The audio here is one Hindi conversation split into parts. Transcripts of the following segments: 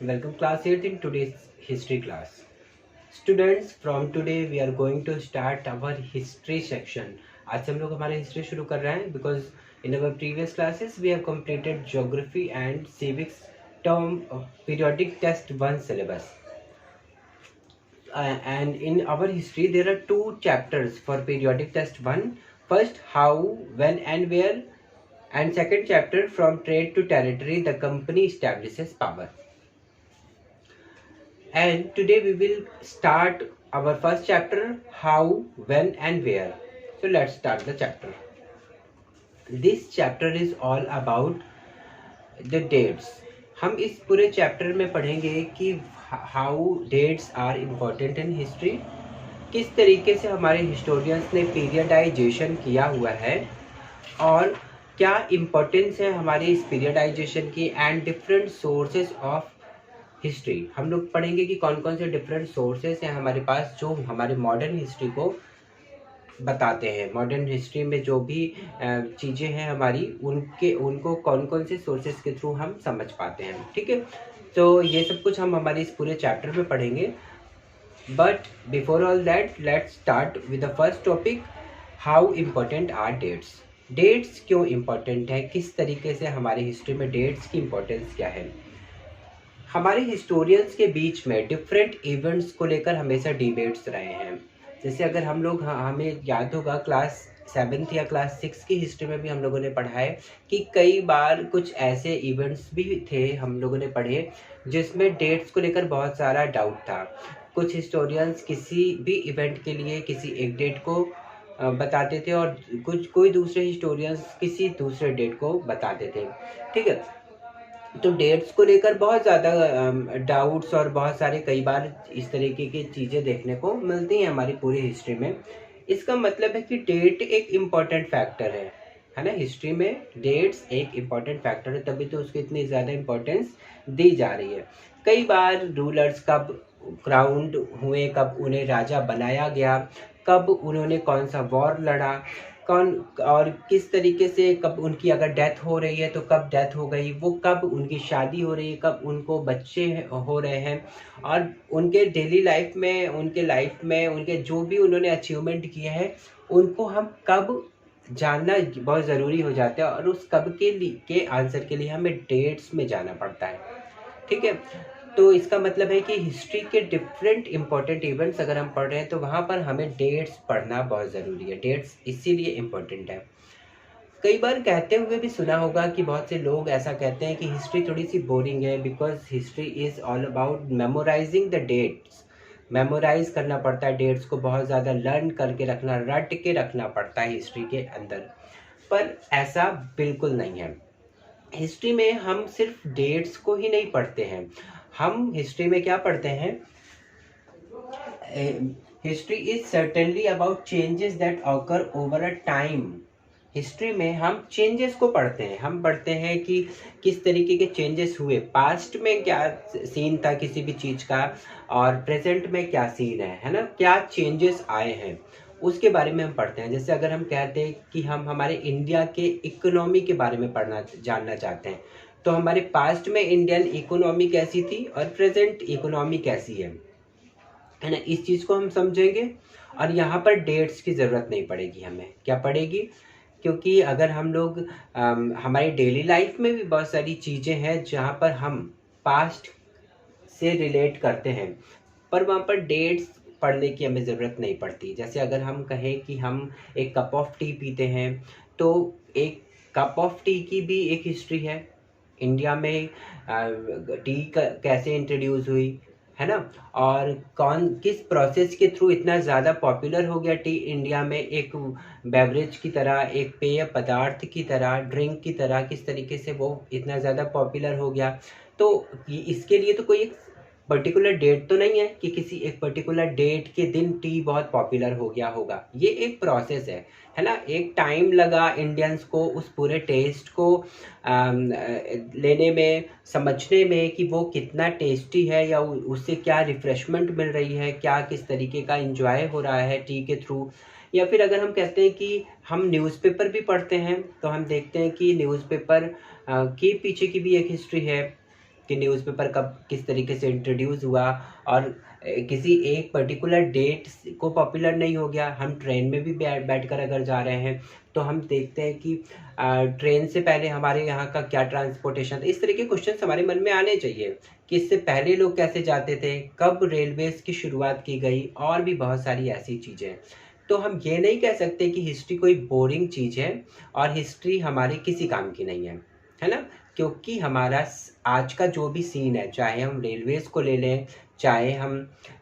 Welcome class 8 in today's history class. Students, from today we are going to start our history section. आज से हम लोग हमारे हिस्ट्री शुरू कर रहे हैं because in our previous classes we have completed geography and civics term periodic test 1 syllabus. And in our history there are two chapters for periodic test 1. First, how, when and where, and second chapter, from trade to territory the company establishes power. And today we will start our first chapter, how, when and where. So let's start the chapter. This chapter is all about the dates. हम इस पूरे चैप्टर में पढ़ेंगे कि how dates are important in history, किस तरीके से हमारे हिस्टोरियंस ने पीरियडाइजेशन किया हुआ है और क्या इम्पोर्टेंस है हमारे इस पीरियडाइजेशन की, and different sources of history. हम लोग पढ़ेंगे कि कौन कौन से डिफरेंट सोर्सेस हैं हमारे पास जो हमारे मॉडर्न हिस्ट्री को बताते हैं. मॉडर्न हिस्ट्री में जो भी चीज़ें हैं हमारी उनको कौन कौन से सोर्सेस के थ्रू हम समझ पाते हैं. ठीक है, तो ये सब कुछ हम हमारे इस पूरे चैप्टर में पढ़ेंगे. But before all that let's start with the first topic, how important are dates. Dates क्यों इम्पोर्टेंट है, किस तरीके से हमारे हिस्ट्री में डेट्स की इम्पोर्टेंस क्या है. हमारे हिस्टोरियंस के बीच में डिफरेंट इवेंट्स को लेकर हमेशा डिबेट्स रहे हैं. जैसे अगर हम लोग हमें याद होगा क्लास 7th या क्लास 6 की हिस्ट्री में भी हम लोगों ने पढ़ा है कि कई बार कुछ ऐसे इवेंट्स भी थे हम लोगों ने पढ़े जिसमें डेट्स को लेकर बहुत सारा डाउट था. कुछ हिस्टोरियंस किसी भी इवेंट के लिए किसी एक डेट को बताते थे और कोई दूसरे हिस्टोरियंस किसी दूसरे डेट को बताते थे. ठीक है, तो डेट्स को लेकर बहुत ज़्यादा डाउट्स और बहुत सारे कई बार इस तरीके की चीज़ें देखने को मिलती हैं हमारी पूरी हिस्ट्री में. इसका मतलब है कि डेट एक इम्पॉर्टेंट फैक्टर है ना. हिस्ट्री में डेट्स एक इम्पॉर्टेंट फैक्टर है, तभी तो उसको इतनी ज़्यादा इम्पोर्टेंस दी जा रही है. कई बार रूलर्स कब क्राउन्ड हुए, कब उन्हें राजा बनाया गया, कब उन्होंने कौन सा वॉर लड़ा, कौन और किस तरीके से, कब उनकी अगर डेथ हो रही है तो कब डेथ हो गई, वो कब उनकी शादी हो रही है, कब उनको बच्चे हो रहे हैं, और उनके डेली लाइफ में उनके जो भी उन्होंने अचीवमेंट किए हैं उनको हम कब जानना बहुत ज़रूरी हो जाता है. और उस कब के आंसर के लिए हमें डेट्स में जाना पड़ता है. ठीक है, तो इसका मतलब है कि हिस्ट्री के डिफरेंट इंपॉर्टेंट इवेंट्स अगर हम पढ़ रहे हैं तो वहाँ पर हमें डेट्स पढ़ना बहुत ज़रूरी है. डेट्स इसीलिए इम्पोर्टेंट है. कई बार कहते हुए भी सुना होगा कि बहुत से लोग ऐसा कहते हैं कि हिस्ट्री थोड़ी सी बोरिंग है because history is all about memorising the dates. Memorise करना पड़ता है डेट्स को, बहुत ज़्यादा लर्न करके रखना, रट के रखना पड़ता है हिस्ट्री के अंदर. पर ऐसा बिल्कुल नहीं है. हिस्ट्री में हम सिर्फ डेट्स को ही नहीं पढ़ते हैं. हम हिस्ट्री में क्या पढ़ते हैं, history is certainly about changes that occur over a time. History में हम चेंजेस को पढ़ते हैं. हम पढ़ते हैं कि किस तरीके के चेंजेस हुए, पास्ट में क्या सीन था किसी भी चीज़ का और प्रेजेंट में क्या सीन है ना, क्या चेंजेस आए हैं उसके बारे में हम पढ़ते हैं. जैसे अगर हम कहते हैं कि हम हमारे इंडिया के इकोनॉमी के बारे में जानना चाहते हैं तो हमारे पास्ट में इंडियन इकोनॉमी कैसी थी और प्रेजेंट इकोनॉमी कैसी है ना. इस चीज़ को हम समझेंगे और यहाँ पर डेट्स की ज़रूरत नहीं पड़ेगी. हमें क्या पड़ेगी, क्योंकि अगर हम लोग हमारी डेली लाइफ में भी बहुत सारी चीज़ें हैं जहाँ पर हम पास्ट से रिलेट करते हैं पर वहाँ पर डेट्स पढ़ने की हमें ज़रूरत नहीं पड़ती. जैसे अगर हम कहें कि हम एक कप ऑफ टी पीते हैं तो एक कप ऑफ टी की भी एक हिस्ट्री है. इंडिया में टी कैसे इंट्रोड्यूस हुई है ना, और किस प्रोसेस के थ्रू इतना ज़्यादा पॉपुलर हो गया टी इंडिया में, एक बेवरेज की तरह, एक पेय पदार्थ की तरह, ड्रिंक की तरह किस तरीके से वो इतना ज़्यादा पॉपुलर हो गया. तो इसके लिए तो कोई एक पर्टिकुलर डेट तो नहीं है कि किसी एक पर्टिकुलर डेट के दिन टी बहुत पॉपुलर हो गया होगा. ये एक प्रोसेस है ना. एक टाइम लगा इंडियंस को उस पूरे टेस्ट को लेने में, समझने में कि वो कितना टेस्टी है या उससे क्या रिफ्रेशमेंट मिल रही है, क्या किस तरीके का एंजॉय हो रहा है टी के थ्रू. या फिर अगर हम कहते हैं कि हम न्यूज़पेपर भी पढ़ते हैं तो हम देखते हैं कि न्यूज़पेपर के पीछे की भी एक हिस्ट्री है. कि न्यूज़पेपर कब किस तरीके से इंट्रोड्यूस हुआ, और किसी एक पर्टिकुलर डेट को पॉपुलर नहीं हो गया। हम ट्रेन में भी बैठ कर अगर जा रहे हैं तो हम देखते हैं कि ट्रेन से पहले हमारे यहाँ का क्या ट्रांसपोर्टेशन था। इस तरह के क्वेश्चन हमारे मन में आने चाहिए कि इससे पहले लोग कैसे जाते थे, कब रेलवेज की शुरुआत की गई, और भी बहुत सारी ऐसी चीज़ें। तो हम ये नहीं कह सकते कि हिस्ट्री कोई बोरिंग चीज़ है और हिस्ट्री हमारे किसी काम की नहीं है ना। क्योंकि हमारा आज का जो भी सीन है, चाहे हम रेलवेज को ले लें, चाहे हम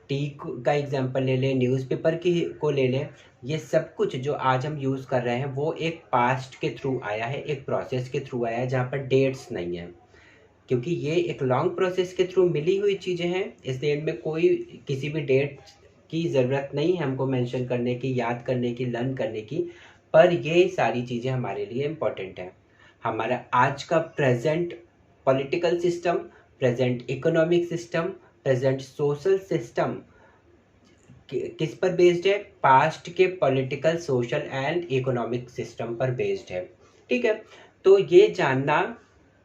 टी का एग्जांपल ले लें, न्यूज़पेपर की को ले लें, ये सब कुछ जो आज हम यूज़ कर रहे हैं वो एक पास्ट के थ्रू आया है, एक प्रोसेस के थ्रू आया है जहाँ पर डेट्स नहीं है। क्योंकि ये एक लॉन्ग प्रोसेस के थ्रू मिली हुई चीज़ें हैं, इसलिए इनमें कोई किसी भी डेट की ज़रूरत नहीं है हमको मेंशन करने की, याद करने की, लर्न करने की। पर ये सारी चीज़ें हमारे लिए इम्पोर्टेंट है। हमारा आज का present political system, present economic system, present social system किस पर बेस्ड है? पास्ट के political, social and economic system पर बेस्ड है। ठीक है, तो ये जानना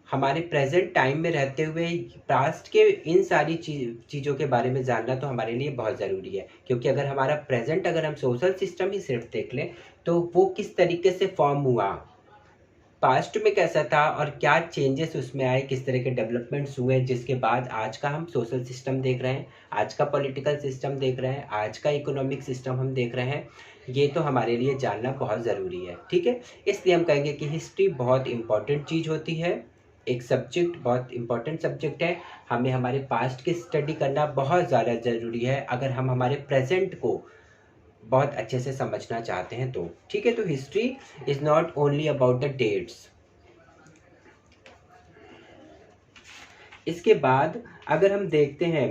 हमारे प्रेजेंट टाइम में रहते हुए पास्ट के इन सारी चीज़ों के बारे में जानना तो हमारे लिए बहुत ज़रूरी है। क्योंकि अगर हमारा प्रेजेंट, अगर हम सोशल सिस्टम ही सिर्फ देख लें तो वो किस तरीके से फॉर्म हुआ, पास्ट में कैसा था और क्या चेंजेस उसमें आए, किस तरह के डेवलपमेंट्स हुए, जिसके बाद आज का हम सोशल सिस्टम देख रहे हैं, आज का पॉलिटिकल सिस्टम देख रहे हैं, आज का इकोनॉमिक सिस्टम हम देख रहे हैं, ये तो हमारे लिए जानना बहुत ज़रूरी है। ठीक है, इसलिए हम कहेंगे कि हिस्ट्री बहुत इम्पॉर्टेंट चीज़ होती है, एक सब्जेक्ट, बहुत इम्पॉर्टेंट सब्जेक्ट है। हमें हमारे पास्ट की स्टडी करना बहुत ज़्यादा ज़रूरी है अगर हम हमारे प्रेजेंट को बहुत अच्छे से समझना चाहते हैं तो। ठीक है, तो history is not only about the dates. इसके बाद अगर हम देखते हैं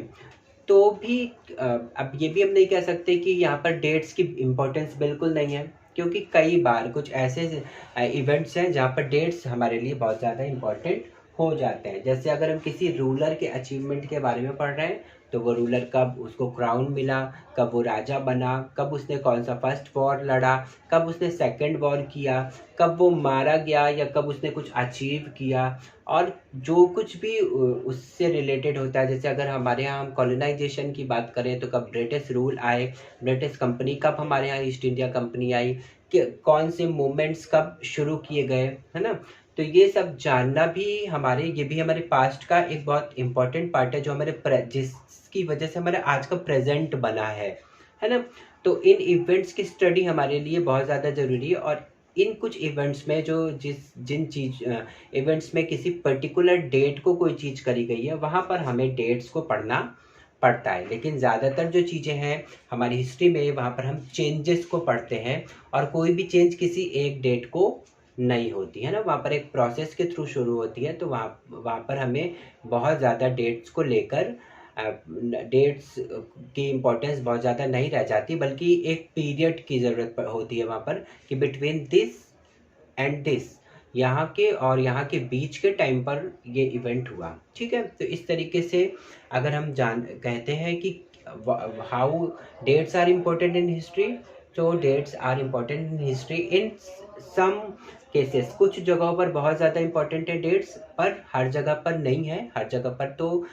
तो भी अब ये भी हम नहीं कह सकते कि यहाँ पर डेट्स की इम्पोर्टेंस बिल्कुल नहीं है, क्योंकि कई बार कुछ ऐसे इवेंट्स हैं जहाँ पर डेट्स हमारे लिए बहुत ज़्यादा इम्पोर्टेंट हो जाते हैं। जैसे अगर हम किसी रूलर के अचीवमेंट के बारे में पढ़ रहे हैं तो वो रूलर कब उसको क्राउन मिला, कब वो राजा बना, कब उसने कौन सा फर्स्ट वॉर लड़ा, कब उसने सेकंड वॉर किया, कब वो मारा गया या कब उसने कुछ अचीव किया, और जो कुछ भी उससे रिलेटेड होता है। जैसे अगर हमारे यहाँ हम कॉलोनाइजेशन की बात करें तो कब ब्रिटिश रूल आए, ब्रिटिश कंपनी कब हमारे यहाँ ईस्ट इंडिया कंपनी आई, कि कौन से मूवमेंट्स कब शुरू किए गए, है ना। तो ये सब जानना भी ये भी हमारे पास्ट का एक बहुत इम्पोर्टेंट पार्ट है, जो हमारे जिसकी वजह से हमारा आज का प्रेजेंट बना है ना। तो इन इवेंट्स की स्टडी हमारे लिए बहुत ज़्यादा ज़रूरी है, और इन कुछ इवेंट्स में इवेंट्स में किसी पर्टिकुलर डेट को कोई चीज़ करी गई है, वहाँ पर हमें डेट्स को पढ़ना पड़ता है। लेकिन ज़्यादातर जो चीज़ें हैं हमारी हिस्ट्री में, वहाँ पर हम चेंजेस को पढ़ते हैं, और कोई भी चेंज किसी एक डेट को नहीं होती है ना, वहाँ पर एक प्रोसेस के थ्रू शुरू होती है। तो वहाँ पर हमें बहुत ज़्यादा डेट्स को लेकर डेट्स की इम्पोर्टेंस बहुत ज़्यादा नहीं रह जाती, बल्कि एक पीरियड की ज़रूरत होती है वहाँ पर, कि बिटवीन दिस एंड दिस, यहाँ के और यहाँ के बीच के टाइम पर ये इवेंट हुआ। ठीक है, तो इस तरीके से अगर हम कहते हैं कि how dates are important in history, तो dates are important in history in some cases. कुछ जगहों पर बहुत ज़्यादा इम्पोर्टेंट है डेट्स, पर हर जगह पर नहीं है। हर जगह पर तो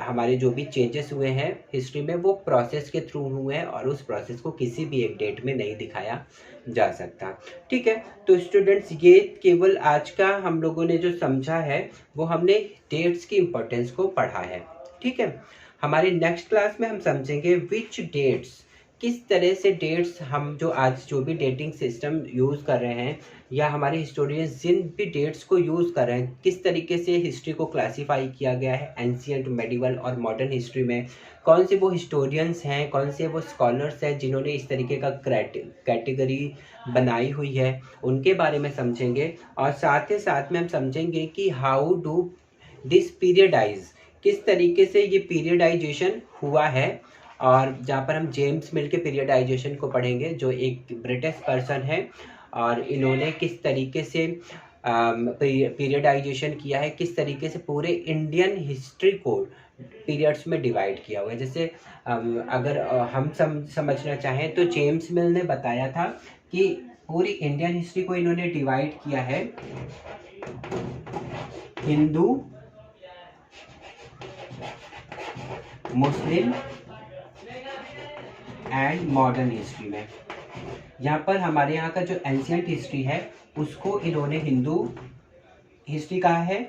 हमारे जो भी चेंजेस हुए हैं हिस्ट्री में वो प्रोसेस के थ्रू हुए हैं, और उस प्रोसेस को किसी भी एक डेट में नहीं दिखाया जा सकता। ठीक है, तो स्टूडेंट्स, ये केवल आज का हम लोगों ने जो समझा है वो हमने डेट्स की इम्पोर्टेंस को पढ़ा है। ठीक है, हमारे नेक्स्ट क्लास में हम समझेंगे विच डेट्स, किस तरह से डेट्स हम जो भी डेटिंग सिस्टम यूज़ कर रहे हैं, या हमारे हिस्टोरियंस जिन भी डेट्स को यूज़ कर रहे हैं, किस तरीके से हिस्ट्री को क्लासीफाई किया गया है एंशिएंट, मेडिवल और मॉडर्न हिस्ट्री में। कौन से वो हिस्टोरियंस हैं, कौन से वो स्कॉलर्स हैं जिन्होंने इस तरीके का कैटेगरी बनाई हुई है, उनके बारे में समझेंगे। और साथ ही साथ में हम समझेंगे कि हाउ डू दिस पीरियडाइज, किस तरीके से ये पीरियडाइजेशन हुआ है, और जहाँ पर हम जेम्स मिल के पीरियडाइजेशन को पढ़ेंगे, जो एक ब्रिटिश पर्सन है, और इन्होंने किस तरीके से पीरियडाइजेशन किया है, किस तरीके से पूरे इंडियन हिस्ट्री को पीरियड्स में डिवाइड किया हुआ है। जैसे अगर हम समझना चाहें तो जेम्स मिल ने बताया था कि पूरी इंडियन हिस्ट्री को इन्होंने डिवाइड किया है Hindu, Muslim and modern history में। यहाँ पर हमारे यहाँ का जो एंशियंट हिस्ट्री है उसको इन्होंने हिंदू हिस्ट्री कहा है।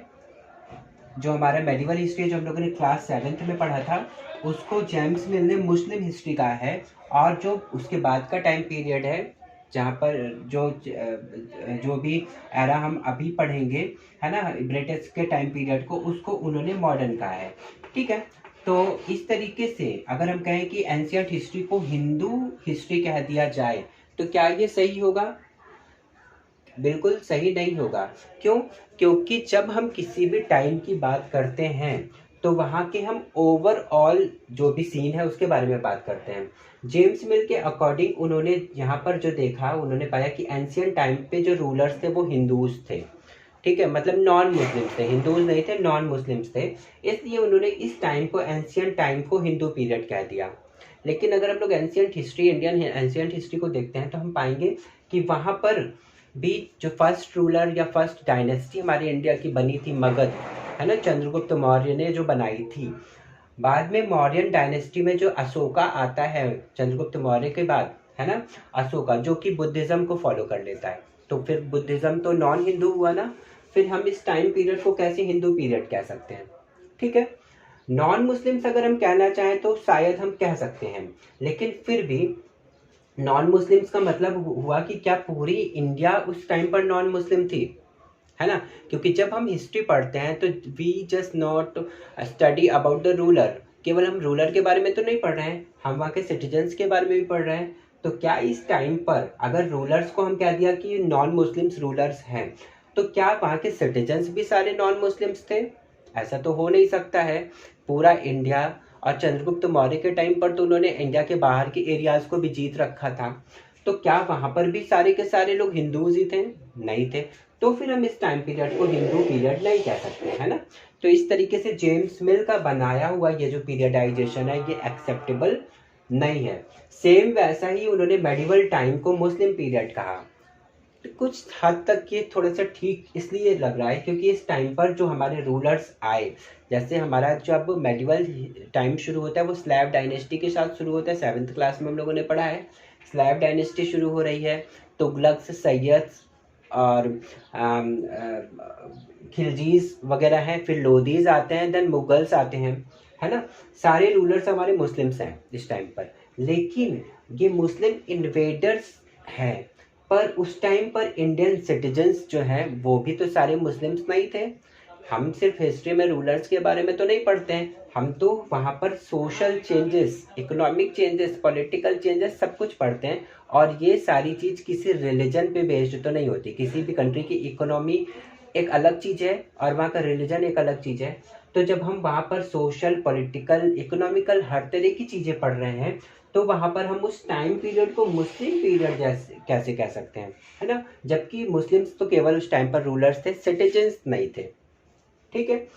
जो हमारा मेडिवल हिस्ट्री है जो हम लोगों ने क्लास 7th में पढ़ा था उसको जेम्स मिल ने मुस्लिम हिस्ट्री कहा है। और जो उसके बाद का टाइम पीरियड है जहाँ पर जो भी एरा हम अभी पढ़ेंगे है ना ब्रिटिश के टाइम पीरियड को, उसको उन्होंने मॉडर्न कहा है। ठीक है, तो इस तरीके से अगर हम कहें कि एंशियंट हिस्ट्री को हिंदू हिस्ट्री कह दिया जाए तो क्या ये सही होगा? बिल्कुल सही नहीं होगा। क्यों? क्योंकि जब हम किसी भी टाइम की बात करते हैं तो वहाँ के हम ओवरऑल जो भी सीन है उसके बारे में बात करते हैं। जेम्स मिल के अकॉर्डिंग उन्होंने यहाँ पर जो देखा उन्होंने पाया कि एंशियंट टाइम पे जो रूलर्स थे वो हिंदूज थे। ठीक है, मतलब नॉन मुस्लिम्स थे, हिंदूज नहीं थे, नॉन मुस्लिम्स थे। इसलिए उन्होंने इस टाइम को एंशियंट टाइम को हिंदू पीरियड कह दिया। लेकिन अगर हम लोग ancient history Indian ancient history को देखते हैं तो हम पाएंगे कि वहाँ पर भी जो फर्स्ट रूलर या फर्स्ट डायनेस्टी हमारी इंडिया की बनी थी मगध, है ना, चंद्रगुप्त मौर्य ने जो बनाई थी। बाद में मौर्यन डायनेस्टी में जो अशोका आता है चंद्रगुप्त मौर्य के बाद, है ना, अशोका जो कि बुद्धिज्म को फॉलो कर लेता है। तो फिर बुद्धिज्म तो नॉन हिंदू हुआ ना, फिर हम इस टाइम पीरियड को कैसे हिंदू पीरियड कह सकते हैं? ठीक है, नॉन मुस्लिम्स अगर हम कहना चाहें तो शायद हम कह सकते हैं, लेकिन फिर भी नॉन मुस्लिम्स का मतलब हुआ कि क्या पूरी इंडिया उस टाइम पर नॉन मुस्लिम थी, है ना? क्योंकि जब हम हिस्ट्री पढ़ते हैं तो we just not study about the ruler, केवल हम रूलर के बारे में तो नहीं पढ़ रहे हैं, हम वहाँ के सिटीजन्स के बारे में भी पढ़ रहे हैं। तो क्या इस टाइम पर अगर रूलर्स को हम कह दिया कि नॉन मुस्लिम्स रूलर्स हैं तो क्या वहाँ के सिटीजन्स भी सारे नॉन मुस्लिम्स थे? ऐसा तो हो नहीं सकता है। पूरा इंडिया और चंद्रगुप्त मौर्य के टाइम पर तो उन्होंने इंडिया के बाहर के एरियाज को भी जीत रखा था। तो क्या वहाँ पर भी सारे के सारे लोग हिंदूज ही थे? नहीं थे। तो फिर हम इस टाइम पीरियड को हिंदू पीरियड नहीं कह सकते, है ना? तो इस तरीके से जेम्स मिल का बनाया हुआ ये जो पीरियडाइजेशन है ये एक्सेप्टेबल नहीं है। सेम वैसा ही उन्होंने मेडिवल टाइम को मुस्लिम पीरियड कहा। तो कुछ हद तक ये थोड़ा सा ठीक इसलिए लग रहा है क्योंकि इस टाइम पर जो हमारे रूलर्स आए, जैसे हमारा जब मेडिवल टाइम शुरू होता है वो स्लैव डायनेस्टी के साथ शुरू होता है। 7th क्लास में हम लोगों ने पढ़ा है। स्लैव डायनेस्टी शुरू हो रही है, तुगलक्स, सैयद्स और खिलजीज वगैरह हैं, फिर लोदीज आते हैं, देन मुगल्स आते हैं, है ना। सारे रूलर्स हमारे मुस्लिम्स हैं इस टाइम पर। लेकिन ये मुस्लिम इन्वेडर्स हैं, पर उस टाइम पर इंडियन सिटीजन्स जो हैं वो भी तो सारे मुस्लिम्स नहीं थे। हम सिर्फ हिस्ट्री में रूलर्स के बारे में तो नहीं पढ़ते हैं, हम तो वहाँ पर social changes, economic changes, political changes सब कुछ पढ़ते हैं। और ये सारी चीज़ किसी रिलीजन पे बेस्ड तो नहीं होती। किसी भी कंट्री की इकोनॉमी एक अलग चीज़ है और वहाँ का रिलीजन एक अलग चीज़ है। तो जब हम वहाँ पर सोशल, पॉलिटिकल, इकोनॉमिकल हर तरह की चीज़ें पढ़ रहे हैं तो वहाँ पर हम उस टाइम पीरियड को मुस्लिम पीरियड जैसे कैसे कह सकते हैं, है ना? जबकि मुस्लिम्स तो केवल उस टाइम पर रूलर्स थे, सिटीजन्स नहीं थे। ठीक है,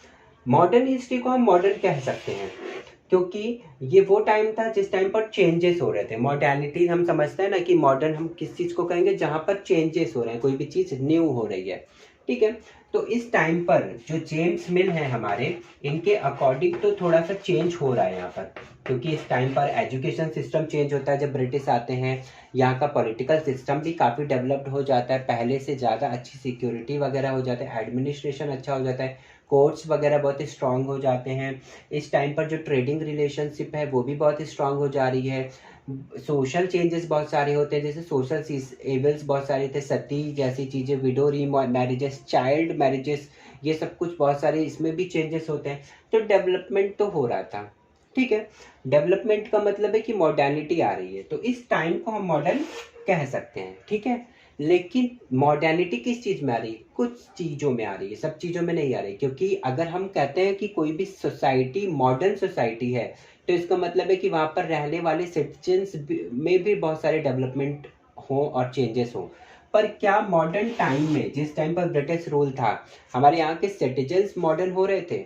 मॉडर्न हिस्ट्री को हम मॉडर्न कह सकते हैं क्योंकि ये वो टाइम था जिस टाइम पर चेंजेस हो रहे थे। मॉडर्निटी हम समझते हैं ना कि मॉडर्न हम किस चीज़ को कहेंगे जहाँ पर चेंजेस हो रहे हैं, कोई भी चीज़ न्यू हो रही है। ठीक है, तो इस टाइम पर जो जेम्स मिल हैं हमारे, इनके अकॉर्डिंग तो थोड़ा सा चेंज हो रहा है यहाँ पर, क्योंकि इस टाइम पर एजुकेशन सिस्टम चेंज होता है। जब ब्रिटिश आते हैं यहाँ का पॉलिटिकल सिस्टम भी काफ़ी डेवलप्ड हो जाता है, पहले से ज़्यादा अच्छी सिक्योरिटी वगैरह हो जाता है, एडमिनिस्ट्रेशन अच्छा हो जाता है, कोर्ट्स वगैरह बहुत ही स्ट्रांग हो जाते हैं। इस टाइम पर जो ट्रेडिंग रिलेशनशिप है वो भी बहुत ही स्ट्रांग हो जा रही है। सोशल चेंजेस बहुत सारे होते हैं, जैसे सोशल एबल्स बहुत सारे थे, सती जैसी चीज़ें, विडो री मैरिजेस, चाइल्ड मैरिजेस, ये सब कुछ बहुत सारे इसमें भी चेंजेस होते हैं। तो डेवलपमेंट तो हो रहा था। ठीक है, डेवलपमेंट का मतलब है कि मॉडर्निटी आ रही है, तो इस टाइम को हम मॉडर्न कह सकते हैं। ठीक है, लेकिन मॉडर्निटी किस चीज़ में आ रही है? कुछ चीज़ों में आ रही है, सब चीज़ों में नहीं आ रही। क्योंकि अगर हम कहते हैं कि कोई भी सोसाइटी मॉडर्न सोसाइटी है तो इसका मतलब है कि वहाँ पर रहने वाले सिटीजन्स में भी बहुत सारे डेवलपमेंट हो और चेंजेस हो। पर क्या मॉडर्न टाइम में, जिस टाइम पर ब्रिटिश रूल था, हमारे यहाँ के सिटीजन्स मॉडर्न हो रहे थे?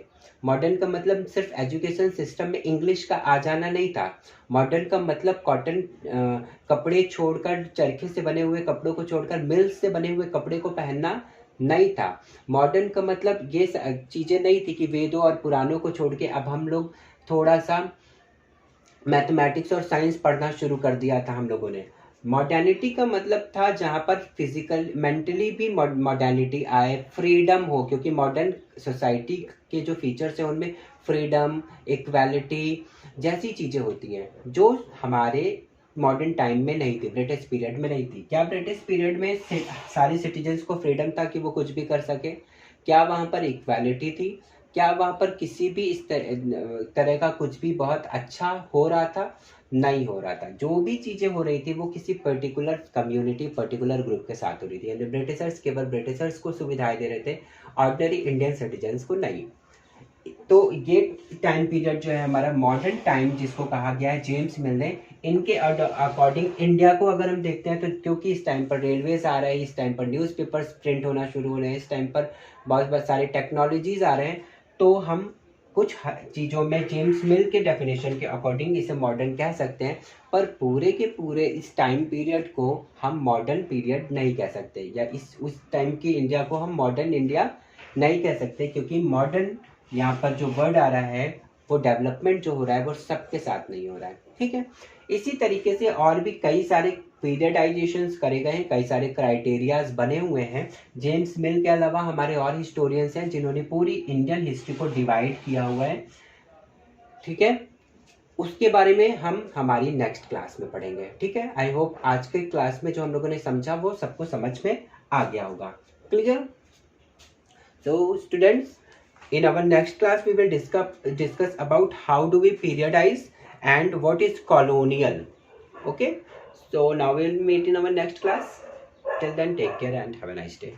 मॉडर्न का मतलब सिर्फ एजुकेशन सिस्टम में इंग्लिश का आ जाना नहीं था। मॉडर्न का मतलब कॉटन कपड़े छोड़कर, चरखे से बने हुए कपड़ों को छोड़कर मिल्स से बने हुए कपड़े को पहनना नहीं था। मॉडर्न का मतलब ये चीज़ें नहीं थी कि वेदों और पुराणों को छोड़ के अब हम लोग थोड़ा सा मैथमेटिक्स और साइंस पढ़ना शुरू कर दिया था हम लोगों ने। मॉडर्निटी का मतलब था जहाँ पर फिजिकल मेंटली भी मॉडर्निटी आए, फ्रीडम हो, क्योंकि मॉडर्न सोसाइटी के जो फीचर्स हैं उनमें फ्रीडम, इक्वालिटी जैसी चीज़ें होती हैं जो हमारे मॉडर्न टाइम में नहीं थी, ब्रिटिश पीरियड में नहीं थी। क्या ब्रिटिश पीरियड में सारे सिटीजन्स को फ्रीडम था कि वो कुछ भी कर सके? क्या वहाँ पर इक्वालिटी थी? क्या वहाँ पर किसी भी इस तरह का कुछ भी बहुत अच्छा हो रहा था? नहीं हो रहा था। जो भी चीज़ें हो रही थी वो किसी पर्टिकुलर कम्युनिटी, पर्टिकुलर ग्रुप के साथ हो रही थी। यानी ब्रिटिशर्स केवल ब्रिटिशर्स को सुविधाएं दे रहे थे, ऑर्डिनरी इंडियन सिटीजन्स को नहीं। तो ये टाइम पीरियड जो है हमारा मॉडर्न टाइम जिसको कहा गया है जेम्स मिल ने, इनके अकॉर्डिंग इंडिया को अगर हम देखते हैं तो क्योंकि इस टाइम पर रेलवेज आ रहे हैं, इस टाइम पर न्यूज़पेपर्स प्रिंट होना शुरू हो रहे हैं, इस टाइम पर बहुत बहुत सारे टेक्नोलॉजीज आ रहे हैं, तो हम कुछ चीज़ों में जेम्स मिल के डेफिनेशन के अकॉर्डिंग इसे मॉडर्न कह सकते हैं। पर पूरे के पूरे इस टाइम पीरियड को हम मॉडर्न पीरियड नहीं कह सकते, या इस उस टाइम की इंडिया को हम मॉडर्न इंडिया नहीं कह सकते, क्योंकि मॉडर्न यहाँ पर जो वर्ड आ रहा है वो डेवलपमेंट जो हो रहा है वो सबके साथ नहीं हो रहा है। ठीक है, इसी तरीके से और भी कई सारे पीरियडाइजेशंस करे गए हैं, कई सारे क्राइटेरियाज बने हुए हैं। जेम्स मिल के अलावा हमारे और हिस्टोरियंस हैं जिन्होंने पूरी इंडियन हिस्ट्री को डिवाइड किया हुआ है। ठीक है, उसके बारे में हम हमारी नेक्स्ट क्लास में पढ़ेंगे। ठीक है, आई होप आज के क्लास में जो हम लोगों ने समझा वो सबको समझ में आ गया होगा। Clear? So students, in our next class we will discuss about how do we periodize and what is colonial. Okay, so now we'll meet in our next class. Till then, take care and have a nice day.